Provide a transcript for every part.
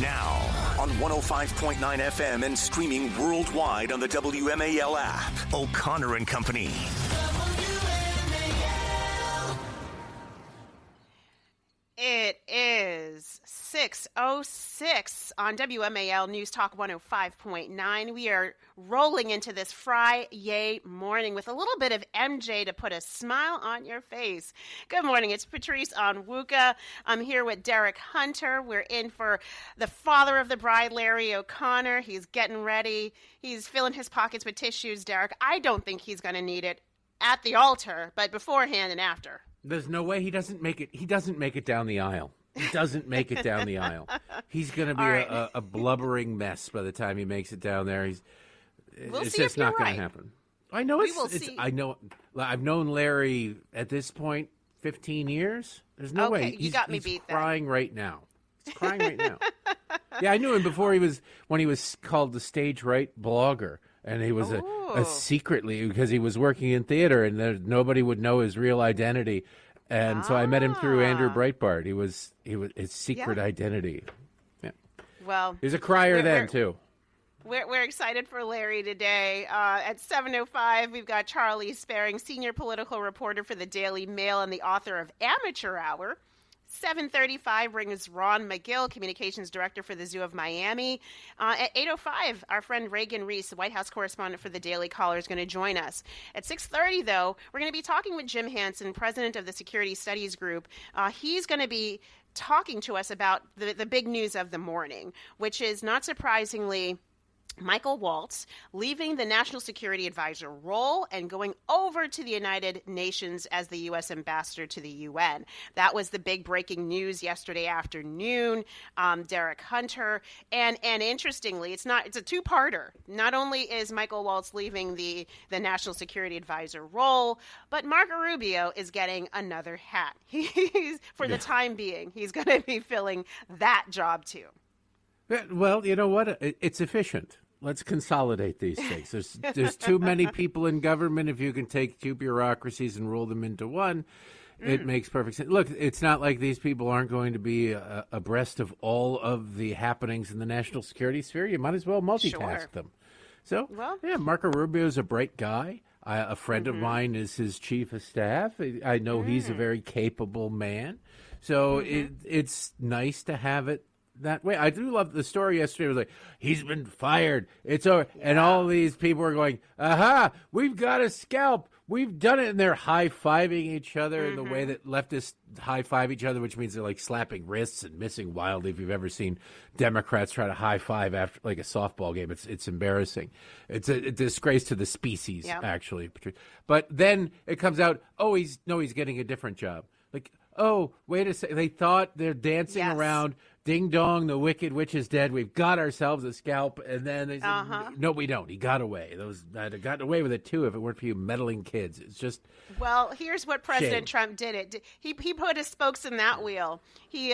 Now, on 105.9 FM and streaming worldwide on the WMAL app, O'Connor and Company. It is 6:06 on WMAL News Talk 105.9. We are rolling into this Friday morning with a little bit of MJ to put a smile on your face. Good morning. It's Patrice Onwuka. I'm here with Derek Hunter. We're in for the father of the bride, Larry O'Connor. He's getting ready. He's filling his pockets with tissues, Derek. I don't think he's going to need it at the altar, but beforehand and after. There's no way he doesn't make it. He doesn't make it down the aisle. He doesn't make it down the aisle. He's going to be a blubbering mess by the time he makes it down there. It's just not going to happen. I know I know. I've known Larry at this point 15 years. There's no way. You got me beat. He's crying right now. He's crying right now. Yeah, I knew him before when he was called the stage right blogger. And he was a secretly, because he was working in theater, and nobody would know his real identity. And so I met him through Andrew Breitbart. He was his secret identity. Yeah. Well, he was a crier then too. We're excited for Larry today. At 7:05, we've got Charlie Spiering, senior political reporter for the Daily Mail and the author of Amateur Hour. 7:35 brings Ron McGill, communications director for the Zoo of Miami. At 8:05, our friend Reagan Reese, the White House correspondent for the Daily Caller, is going to join us. At 6:30, though, we're going to be talking with Jim HANSON, president of the Security Studies Group. He's going to be talking to us about the big news of the morning, which is, not surprisingly, Michael Waltz leaving the National Security Advisor role and going over to the United Nations as the U.S. ambassador to the UN. That was the big breaking news yesterday afternoon. Derek Hunter, and interestingly, it's a two-parter. Not only is Michael Waltz leaving the National Security Advisor role, but Marco Rubio is getting another hat. For the time being, he's going to be filling that job too. Well, you know what? It's efficient. Let's consolidate these things. There's too many people in government. If you can take two bureaucracies and roll them into one, it makes perfect sense. Look, it's not like these people aren't going to be abreast of all of the happenings in the national security sphere. You might as well multitask them. So, Marco Rubio is a bright guy. A friend of mine is his chief of staff. I know he's a very capable man. So it's nice to have it that way. I do love the story yesterday. It was like, he's been fired. It's over. Yeah. And all these people are going, aha, we've got a scalp. We've done it. And they're high-fiving each other in the way that leftists high-five each other, which means they're like slapping wrists and missing wildly. If you've ever seen Democrats try to high-five after like a softball game, it's embarrassing. It's a disgrace to the species, actually. But then it comes out, he's getting a different job. Like, oh, wait a second. They thought they're dancing around. Ding dong, the wicked witch is dead. We've got ourselves a scalp. And then they said, no, we don't. He got away. I'd have gotten away with it, too, if it weren't for you meddling kids. It's just Well, here's what President Trump did. He put his spokes in that wheel. He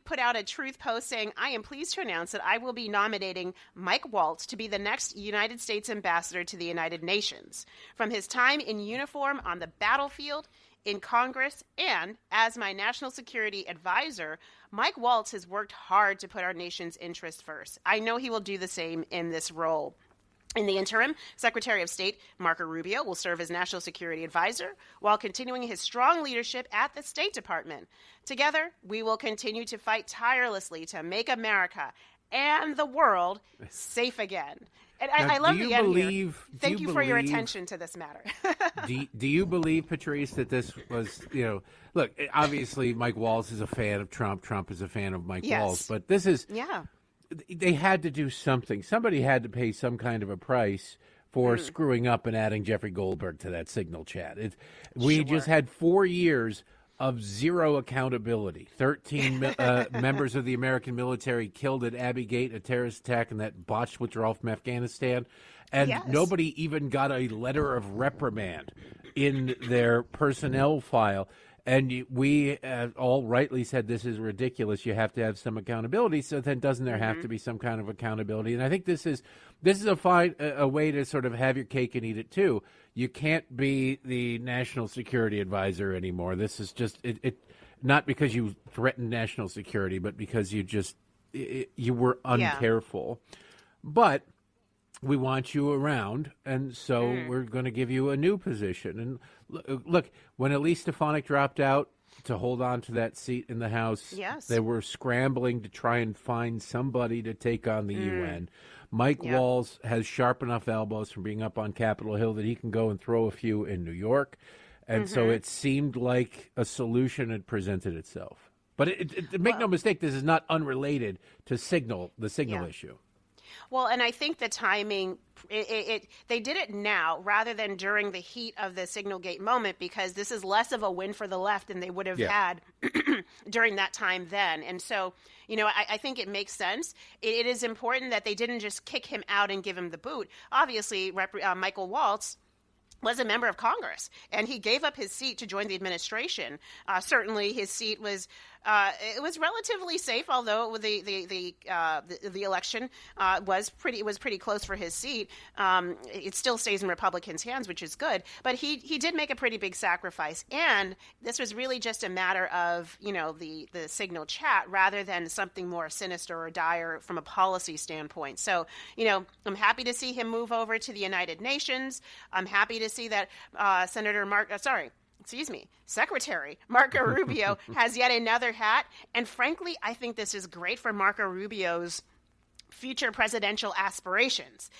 put out a truth post saying, I am pleased to announce that I will be nominating Mike Waltz to be the next United States ambassador to the United Nations. From his time in uniform on the battlefield, in Congress, and as my national security advisor, Mike Waltz has worked hard to put our nation's interests first. I know he will do the same in this role. In the interim, Secretary of State Marco Rubio will serve as national security advisor while continuing his strong leadership at the State Department. Together, we will continue to fight tirelessly to make America and the world safe again. And I love the end here. Thank you for your attention to this matter. do you believe, Patrice, that this was, look, obviously Mike Waltz is a fan of Trump. Trump is a fan of Mike Waltz. But this is, they had to do something. Somebody had to pay some kind of a price for screwing up and adding Jeffrey Goldberg to that Signal chat. We just had 4 years of zero accountability. 13 members of the American military killed at Abbey Gate, a terrorist attack, and that botched withdrawal from Afghanistan. And nobody even got a letter of reprimand in their personnel file. And we all rightly said this is ridiculous. You have to have some accountability. So then doesn't there have to be some kind of accountability? And I think this is a way to sort of have your cake and eat it too. You can't be the national security advisor anymore. This is just it not because you threaten national security, but because you just you were uncareful. But we want you around, and so we're going to give you a new position. And look, when Elise Stefanik dropped out to hold on to that seat in the House, they were scrambling to try and find somebody to take on the UN. Mike Waltz has sharp enough elbows from being up on Capitol Hill that he can go and throw a few in New York. And so it seemed like a solution had presented itself. But make no mistake, this is not unrelated to the signal issue. Well, and I think the timing, they did it now rather than during the heat of the Signalgate moment, because this is less of a win for the left than they would have had during that time then. And so, I think it makes sense. It is important that they didn't just kick him out and give him the boot. Obviously, Michael Waltz was a member of Congress, and he gave up his seat to join the administration. Certainly, his seat was it was relatively safe, although the election was pretty close for his seat. It still stays in Republicans' hands, which is good. But he did make a pretty big sacrifice, and this was really just a matter of the signal chat rather than something more sinister or dire from a policy standpoint. So I'm happy to see him move over to the United Nations. I'm happy to see that Secretary Marco Rubio has yet another hat. And frankly, I think this is great for Marco Rubio's future presidential aspirations.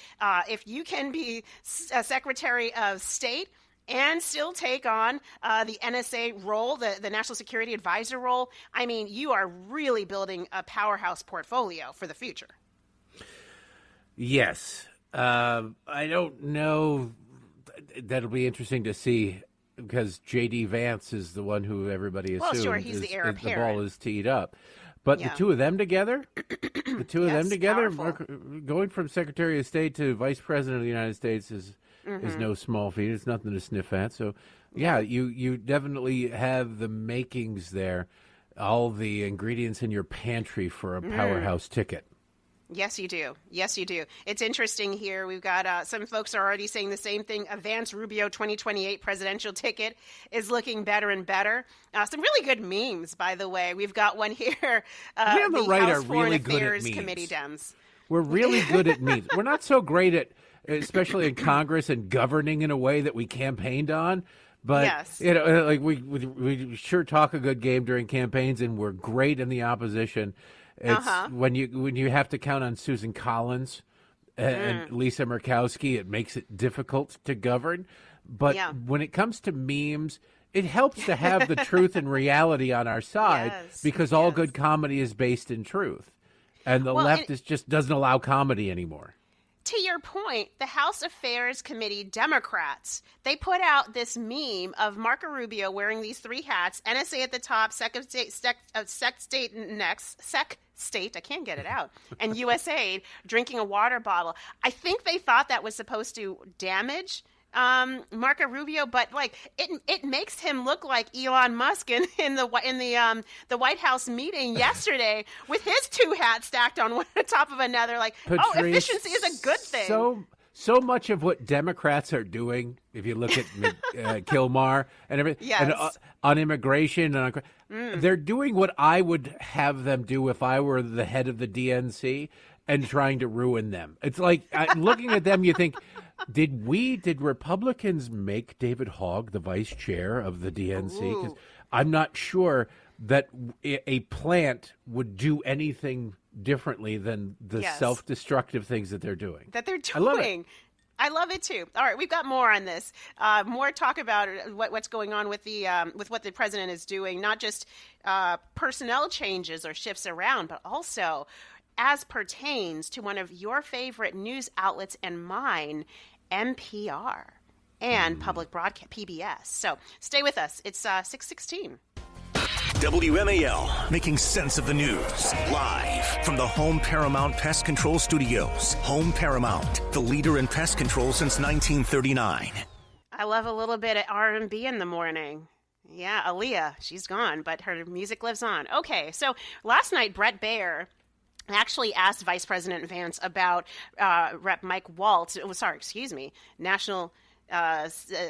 If you can be a Secretary of State and still take on the NSA role, the National Security Advisor role, I mean, you are really building a powerhouse portfolio for the future. Yes. I don't know. That'll be interesting to see, because J.D. Vance is the one who everybody assumes he's the heir apparent. The ball is teed up. But the two of them together, going from Secretary of State to Vice President of the United States is no small feat. It's nothing to sniff at. So, you definitely have the makings there, all the ingredients in your pantry for a powerhouse ticket. Yes, you do. Yes, you do. It's interesting here. We've got some folks are already saying the same thing. A Vance-Rubio 2028 presidential ticket is looking better and better. Some really good memes, by the way. We've got one here. We on the right House are Foreign really good Affairs at memes. Committee Dems. We're really good at memes. We're not so great at, especially in Congress and governing in a way that we campaigned on. But, like we sure talk a good game during campaigns, and we're great in the opposition. It's when you have to count on Susan Collins and Lisa Murkowski, it makes it difficult to govern. But when it comes to memes, it helps to have the truth and reality on our side, because all good comedy is based in truth. And the left just doesn't allow comedy anymore. To your point, the House Affairs Committee Democrats, they put out this meme of Marco Rubio wearing these three hats, NSA at the top, Sec State, I can't get it out, and USAID drinking a water bottle. I think they thought that was supposed to damage Marco Rubio, but it makes him look like Elon Musk in the White House meeting yesterday with his two hats stacked on one on top of another. Patrice, efficiency is a good thing. So much of what Democrats are doing, if you look at Kilmar and everything, and, on immigration, and they're doing what I would have them do if I were the head of the DNC and trying to ruin them. It's like looking at them, you think, did Republicans make David Hogg the vice chair of the DNC? Because I'm not sure that a plant would do anything differently than the self-destructive things that they're doing. I love it. I love it too. All right, we've got more on this. More talk about what's going on with what the president is doing, not just personnel changes or shifts around, but also as pertains to one of your favorite news outlets and mine, NPR, and public broadcast PBS. So stay with us. It's 6:16. WMAL, making sense of the news. Live from the Home Paramount Pest Control Studios. Home Paramount, the leader in pest control since 1939. I love a little bit of R&B in the morning. Yeah, Aaliyah, she's gone, but her music lives on. Okay, so last night, Bret Baier actually asked Vice President Vance about Rep. Mike Waltz. National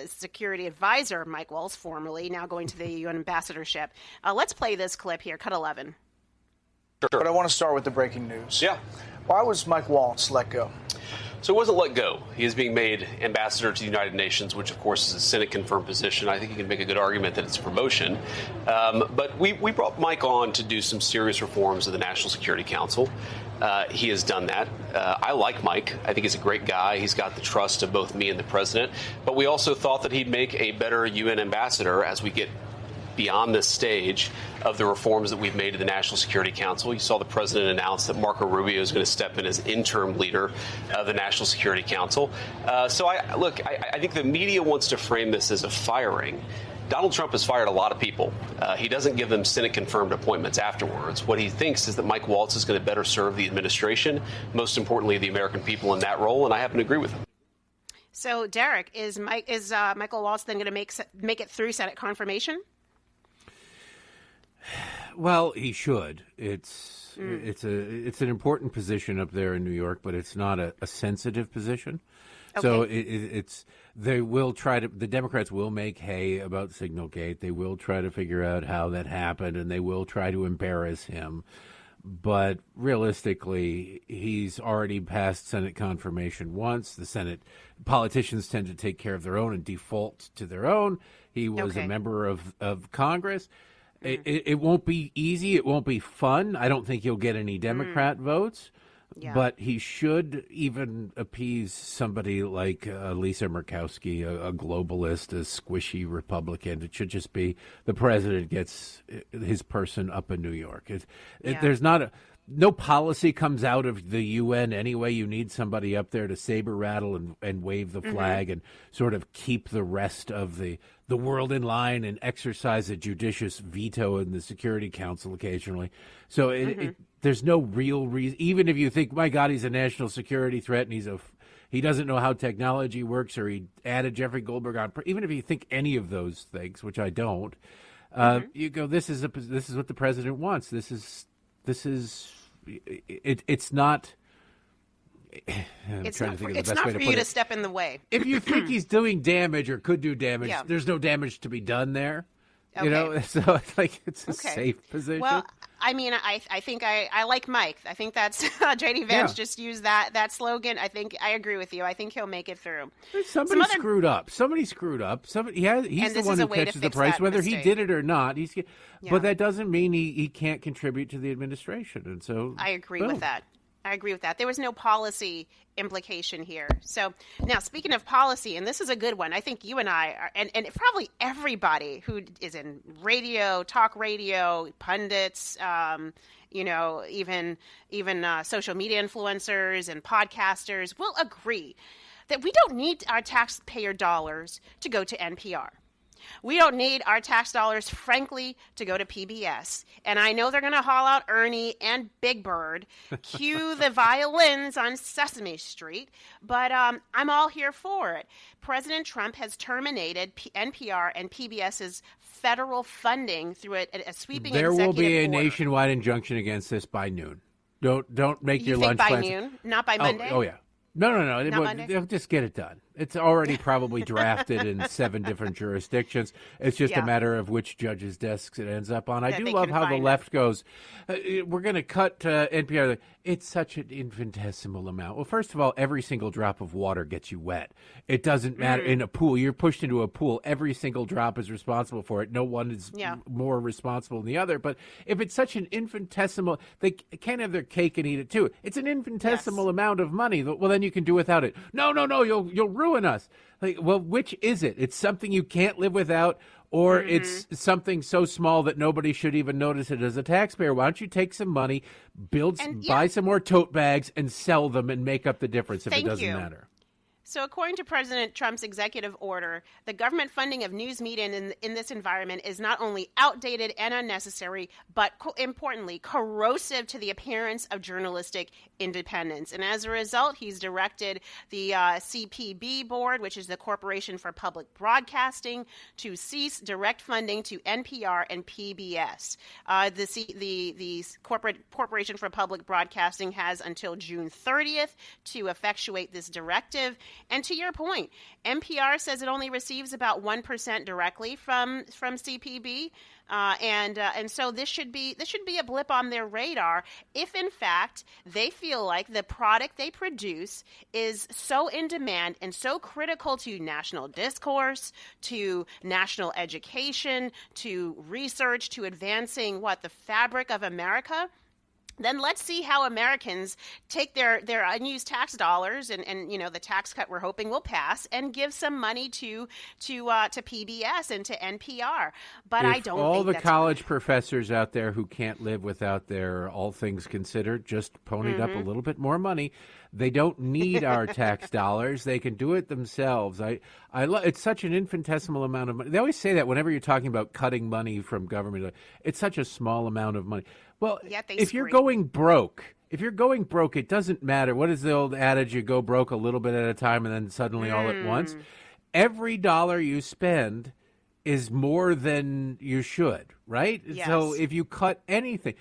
Security Advisor Mike Waltz, formerly, now going to the UN ambassadorship. Let's play this clip here, cut 11. But I want to start with the breaking news. Yeah. Why was Mike Waltz let go? So he wasn't let go. He is being made ambassador to the United Nations, which, of course, is a Senate-confirmed position. I think you can make a good argument that it's a promotion. But we brought Mike on to do some serious reforms of the National Security Council. He has done that. I like Mike. I think he's a great guy. He's got the trust of both me and the president. But we also thought that he'd make a better UN ambassador as we get beyond this stage of the reforms that we've made to the National Security Council. You saw the president announce that Marco Rubio is going to step in as interim leader of the National Security Council. So I think the media wants to frame this as a firing. Donald Trump has fired a lot of people. He doesn't give them Senate-confirmed appointments afterwards. What he thinks is that Mike Waltz is going to better serve the administration, most importantly, the American people in that role, and I happen to agree with him. So, Derek, is Michael Waltz then going to make it through Senate confirmation? Well, he should. It's an important position up there in New York, but it's not a sensitive position. Okay. So the Democrats will make hay about Signalgate. They will try to figure out how that happened, and they will try to embarrass him. But realistically, he's already passed Senate confirmation once. The Senate politicians tend to take care of their own and default to their own. He was a member of Congress. It won't be easy. It won't be fun. I don't think he'll get any Democrat votes, but he should even appease somebody like Lisa Murkowski, a globalist, a squishy Republican. It should just be the president gets his person up in New York. There's no policy comes out of the UN anyway. You need somebody up there to saber rattle and wave the flag and sort of keep the rest of the world in line and exercise a judicious veto in the Security Council occasionally. So there's no real reason, even if you think, my God, he's a national security threat and he doesn't know how technology works, or he added Jeffrey Goldberg on. Even if you think any of those things, which I don't, you go, this is what the president wants. It's not. It's not for you to step in the way. If you think he's doing damage or could do damage, there's no damage to be done there. Okay. You know, so it's like it's a safe position. Well, I mean, I think I like Mike. I think that's J.D. Vance just used that slogan. I think I agree with you. I think he'll make it through. Somebody screwed up. He's the one who catches the price, whether he did it or not. But that doesn't mean he can't contribute to the administration. And so I agree with that. There was no policy implication here. So now, speaking of policy, and this is a good one, I think you and I are, and probably everybody who is in radio, talk radio, pundits, even social media influencers and podcasters will agree that we don't need our taxpayer dollars to go to NPR. We don't need our tax dollars, frankly, to go to PBS. And I know they're going to haul out Ernie and Big Bird, cue the violins on Sesame Street, but I'm all here for it. President Trump has terminated NPR and PBS's federal funding through a sweeping executive order. There will be a nationwide injunction against this by noon. Don't make your lunch plans. By noon, not by Monday? Oh yeah. No. They'll just get it done. It's already probably drafted in 7 different jurisdictions. It's just a matter of which judge's desks it ends up on. I do love how the left goes, we're going to cut NPR. It's such an infinitesimal amount. Well, first of all, every single drop of water gets you wet. It doesn't matter. In a pool, you're pushed into a pool. Every single drop is responsible for it. No one is more responsible than the other. But if it's such an infinitesimal, they can't have their cake and eat it too. It's an infinitesimal amount of money. Well, then you can do without it. No, you'll ruin us. Like, well, which is it? It's something you can't live without, or it's something so small that nobody should even notice it as a taxpayer. Why don't you take some money, buy some more tote bags, and sell them and make up the difference if it doesn't matter? So according to President Trump's executive order, the government funding of news media in this environment is not only outdated and unnecessary, but importantly, corrosive to the appearance of journalistic independence. And as a result, he's directed the CPB board, which is the Corporation for Public Broadcasting, to cease direct funding to NPR and PBS. The Corporation for Public Broadcasting has until June 30th to effectuate this directive. And to your point, NPR says it only receives about 1% directly from CPB. And so this should be a blip on their radar if, in fact, they feel like the product they produce is so in demand and so critical to national discourse, to national education, to research, to advancing the fabric of America. Then let's see how Americans take their unused tax dollars and the tax cut we're hoping will pass and give some money to PBS and to NPR. But if I don't all think the that's college right. professors out there who can't live without their All Things Considered just ponied up a little bit more money, they don't need our tax dollars. They can do it themselves. It's such an infinitesimal amount of money. They always say that whenever you're talking about cutting money from government, it's such a small amount of money. Well, if you're going broke, it doesn't matter. What is the old adage? You go broke a little bit at a time and then suddenly all at once. Every dollar you spend is more than you should, right? Yes. So if you cut anything,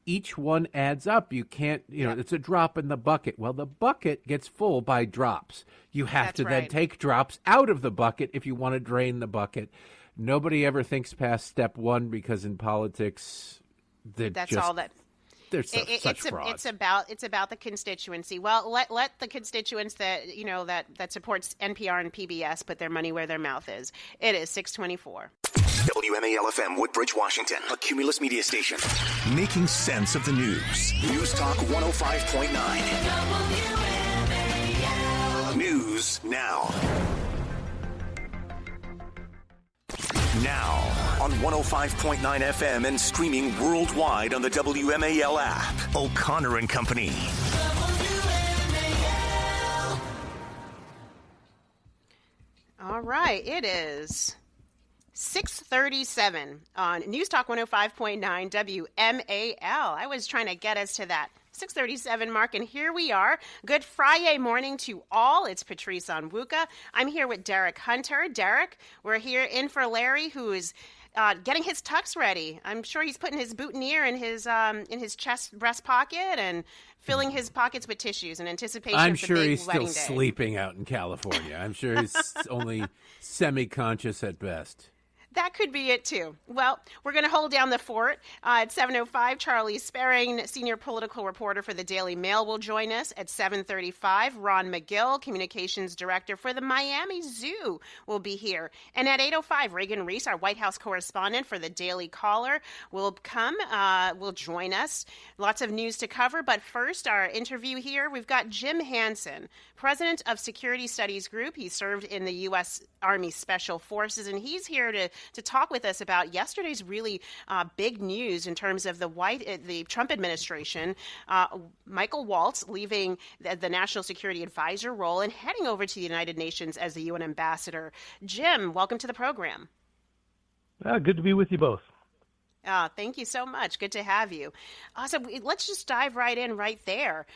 each one adds up. You can't, it's a drop in the bucket. Well, the bucket gets full by drops. You have to then take drops out of the bucket if you want to drain the bucket. Nobody ever thinks past step one because in politics, there's such fraud. It's about the constituency. Well, let the constituents that supports NPR and PBS put their money where their mouth is. It is 6:24. WMAL FM, Woodbridge, Washington, a Cumulus media station. Making sense of the news. News Talk 105.9. News now. Now on 105.9 FM and streaming worldwide on the WMAL app. O'Connor and Company. All right, it is 6:37 on News Talk 105.9 WMAL. I was trying to get us to that 6:37 mark, and here we are. Good Friday morning to all. It's Patrice Onwuka. I'm here with Derek Hunter. Derek, we're here in for Larry, who is getting his tux ready. I'm sure he's putting his boutonniere in his chest breast pocket and filling his pockets with tissues in anticipation I'm of the sure big he's still wedding day. sleeping out in California. I'm sure he's only semi-conscious at best. That could be it, too. Well, we're going to hold down the fort. At 7:05, Charlie Spiering, senior political reporter for the Daily Mail, will join us. At 7:35, Ron McGill, communications director for the Miami Zoo, will be here. And at 8:05, Reagan Reese, our White House correspondent for the Daily Caller, will join us. Lots of news to cover. But first, our interview here, we've got Jim HANSON, president of Security Studies Group. He served in the U.S. Army Special Forces, and he's here to talk with us about yesterday's really big news in terms of the Trump administration. Michael Waltz leaving the National Security Advisor role and heading over to the United Nations as the UN ambassador. Jim, welcome to the program. Good to be with you both. Thank you so much. Good to have you. So let's just dive right in right there.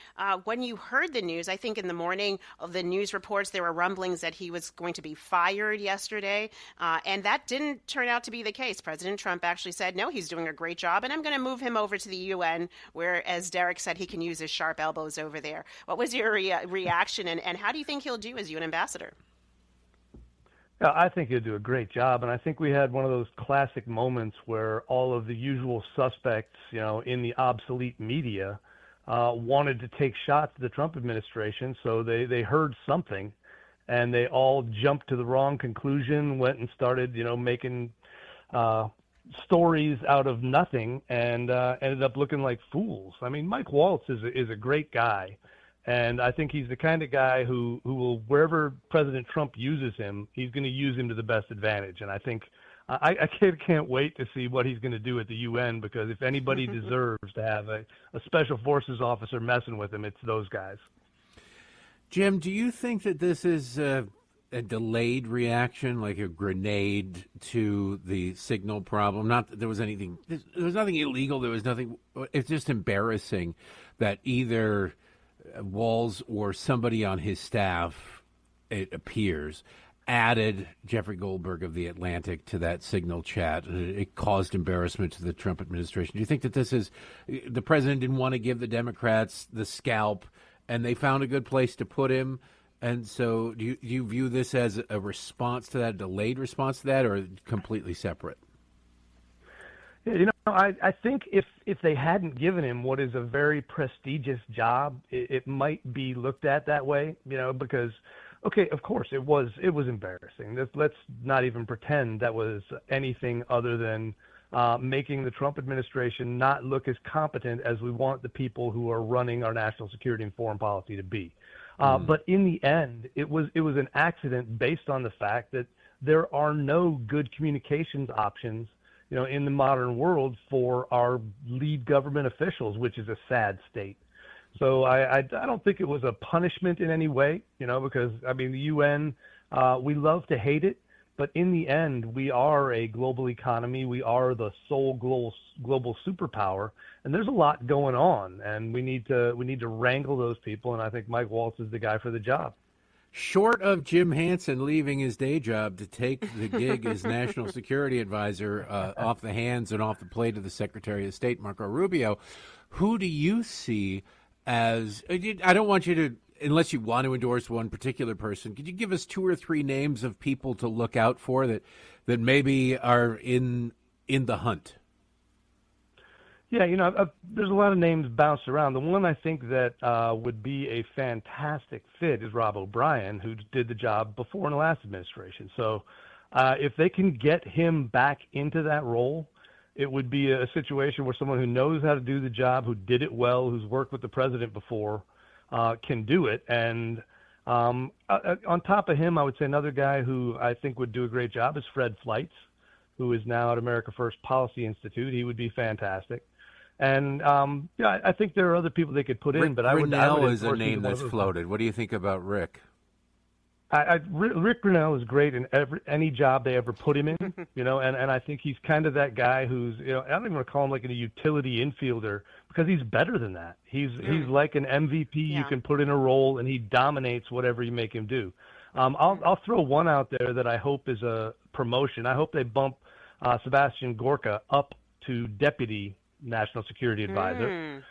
When you heard the news, I think in the morning of the news reports, there were rumblings that he was going to be fired yesterday. And that didn't turn out to be the case. President Trump actually said, no, he's doing a great job, and I'm going to move him over to the UN, where, as Derek said, he can use his sharp elbows over there. What was your reaction, and how do you think he'll do as UN ambassador? Yeah, I think he'll do a great job, and I think we had one of those classic moments where all of the usual suspects, in the obsolete media, wanted to take shots at the Trump administration. So they heard something, and they all jumped to the wrong conclusion, went and started, making stories out of nothing, and ended up looking like fools. I mean, Mike Waltz is a great guy. And I think he's the kind of guy who will, wherever President Trump uses him, he's going to use him to the best advantage. And I think I can't wait to see what he's going to do at the UN, because if anybody deserves to have a special forces officer messing with him, it's those guys. Jim, do you think that this is a delayed reaction, like a grenade to the signal problem? Not that there was nothing illegal. There was nothing. It's just embarrassing that either Walz or somebody on his staff, it appears, added Jeffrey Goldberg of The Atlantic to that signal chat. It caused embarrassment to the Trump administration. Do you think that this is the president didn't want to give the Democrats the scalp, and they found a good place to put him, And so do you view this as a response to that, delayed response to that, or completely separate? Yeah, I think if they hadn't given him what is a very prestigious job, it might be looked at that way, because, okay, of course, it was embarrassing. Let's not even pretend that was anything other than making the Trump administration not look as competent as we want the people who are running our national security and foreign policy to be. But in the end, it was an accident based on the fact that there are no good communications options, in the modern world for our lead government officials, which is a sad state. So I don't think it was a punishment in any way, because the UN, we love to hate it, but in the end, we are a global economy. We are the sole global superpower, and there's a lot going on, and we need to wrangle those people. And I think Mike Waltz is the guy for the job. Short of Jim Hansen leaving his day job to take the gig as National Security Advisor off the hands and off the plate of the Secretary of State, Marco Rubio, who do you see as? I don't want you to, unless you want to endorse one particular person, could you give us 2 or 3 names of people to look out for that maybe are in the hunt? Yeah, there's a lot of names bounced around. The one I think that would be a fantastic fit is Rob O'Brien, who did the job before in the last administration. So if they can get him back into that role, it would be a situation where someone who knows how to do the job, who did it well, who's worked with the president before, can do it. And on top of him, I would say another guy who I think would do a great job is Fred Fleitz, who is now at America First Policy Institute. He would be fantastic. And I think there are other people they could put in, but I would is a name that's floated. What do you think about Rick? Rick Grinnell is great in any job they ever put him in, and I think he's kind of that guy who's, I don't even want to call him like a utility infielder, because he's better than that. He's like an MVP you can put in a role, and he dominates whatever you make him do. I'll throw one out there that I hope is a promotion. I hope they bump Sebastian Gorka up to Deputy National Security Advisor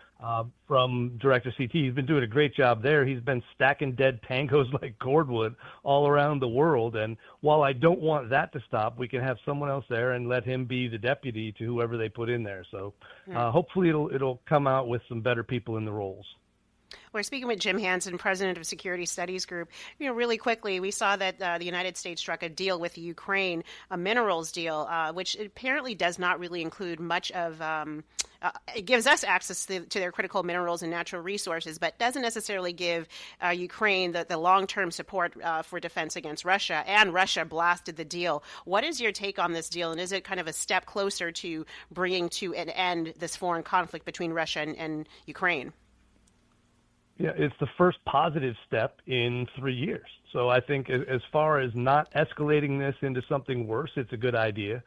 from Director CT. He's been doing a great job there. He's been stacking dead tangos like cordwood all around the world. And while I don't want that to stop, we can have someone else there and let him be the deputy to whoever they put in there. So hopefully it'll come out with some better people in the roles. We're speaking with Jim Hansen, president of Security Studies Group. Really quickly, we saw that the United States struck a deal with Ukraine, a minerals deal, which apparently does not really include much of it gives us access to their critical minerals and natural resources, but doesn't necessarily give Ukraine the long-term support for defense against Russia, and Russia blasted the deal. What is your take on this deal, and is it kind of a step closer to bringing to an end this foreign conflict between Russia and Ukraine? Yeah, it's the first positive step in 3 years. So I think as far as not escalating this into something worse, it's a good idea.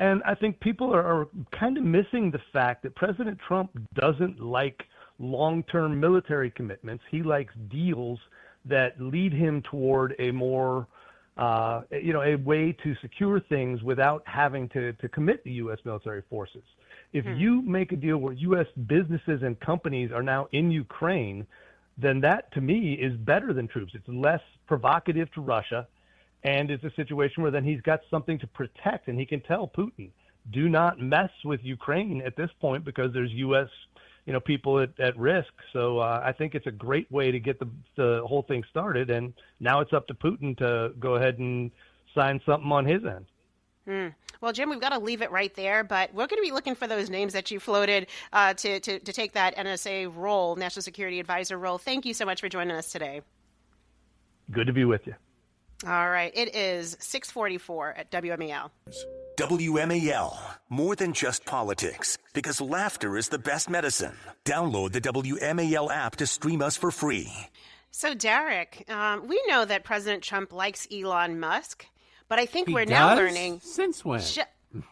And I think people are kind of missing the fact that President Trump doesn't like long-term military commitments. He likes deals that lead him toward a more, a way to secure things without having to commit the U.S. military forces. If you make a deal where U.S. businesses and companies are now in Ukraine, then that, to me, is better than troops. It's less provocative to Russia, and it's a situation where then he's got something to protect, and he can tell Putin, do not mess with Ukraine at this point because there's U.S. people at risk. So I think it's a great way to get the whole thing started, and now it's up to Putin to go ahead and sign something on his end. Well, Jim, we've got to leave it right there, but we're going to be looking for those names that you floated to take that NSA role, National Security Advisor role. Thank you so much for joining us today. Good to be with you. All right. It is 6:44 at WMAL. WMAL, more than just politics, because laughter is the best medicine. Download the WMAL app to stream us for free. So, Derek, we know that President Trump likes Elon Musk. But I think he we're does? Now learning. Since when?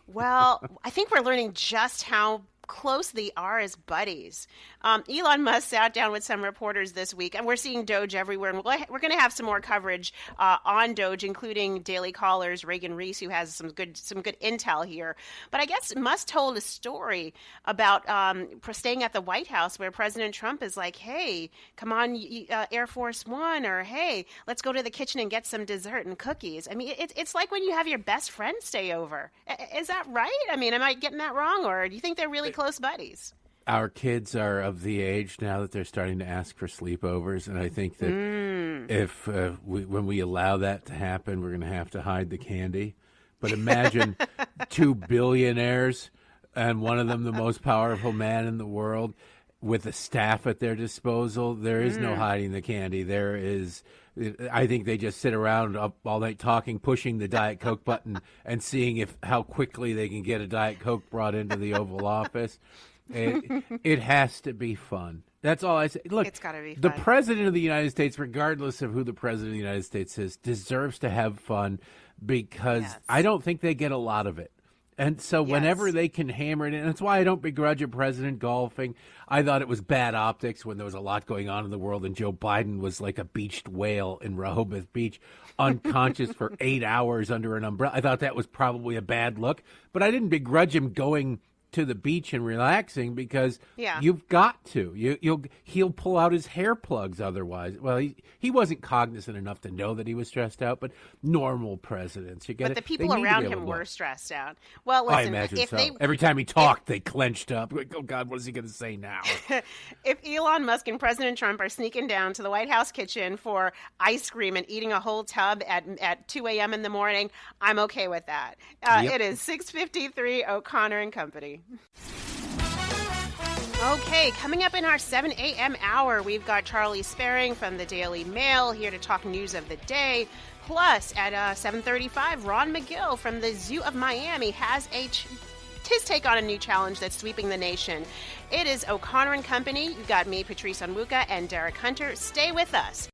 Well, I think we're learning just how close they are as buddies. Elon Musk sat down with some reporters this week, and we're seeing Doge everywhere. And we're going to have some more coverage on Doge, including Daily Caller's Reagan Reese, who has some good intel here. But I guess Musk told a story about staying at the White House, where President Trump is like, "Hey, come on, Air Force One," or "Hey, let's go to the kitchen and get some dessert and cookies." I mean, it's like when you have your best friend stay over. Is that right? I mean, am I getting that wrong, or do you think they're really close buddies? Our kids are of the age now that they're starting to ask for sleepovers, and I think that if when we allow that to happen, we're going to have to hide the candy. But imagine 2 billionaires and one of them the most powerful man in the world with a staff at their disposal. There is no hiding the candy. There is. I think they just sit around all night talking, pushing the Diet Coke button, and seeing how quickly they can get a Diet Coke brought into the Oval Office. It has to be fun. That's all I say. Look, it's gotta be fun. The President of the United States, regardless of who the President of the United States is, deserves to have fun because I don't think they get a lot of it. And so whenever they can hammer it in, and that's why I don't begrudge a president golfing. I thought it was bad optics when there was a lot going on in the world and Joe Biden was like a beached whale in Rehoboth Beach, unconscious for 8 hours under an umbrella. I thought that was probably a bad look, but I didn't begrudge him going to the beach and relaxing because you've got to. He'll pull out his hair plugs otherwise. Well, he wasn't cognizant enough to know that he was stressed out, but normal presidents, but the people around him were stressed out. Well, listen, I imagine so. Every time he talked, they clenched up. Like, oh God, what is he going to say now? If Elon Musk and President Trump are sneaking down to the White House kitchen for ice cream and eating a whole tub at 2 a.m. in the morning, I'm okay with that. It is 6:53, O'Connor and Company. Okay, coming up in our 7 a.m. hour, we've got Charlie Spiering from the Daily Mail here to talk news of the day. Plus, at 7:35, Ron McGill from the Zoo of Miami has his take on a new challenge that's sweeping the nation. It is O'Connor and Company. You've got me, Patrice Onwuka, and Derek Hunter. Stay with us.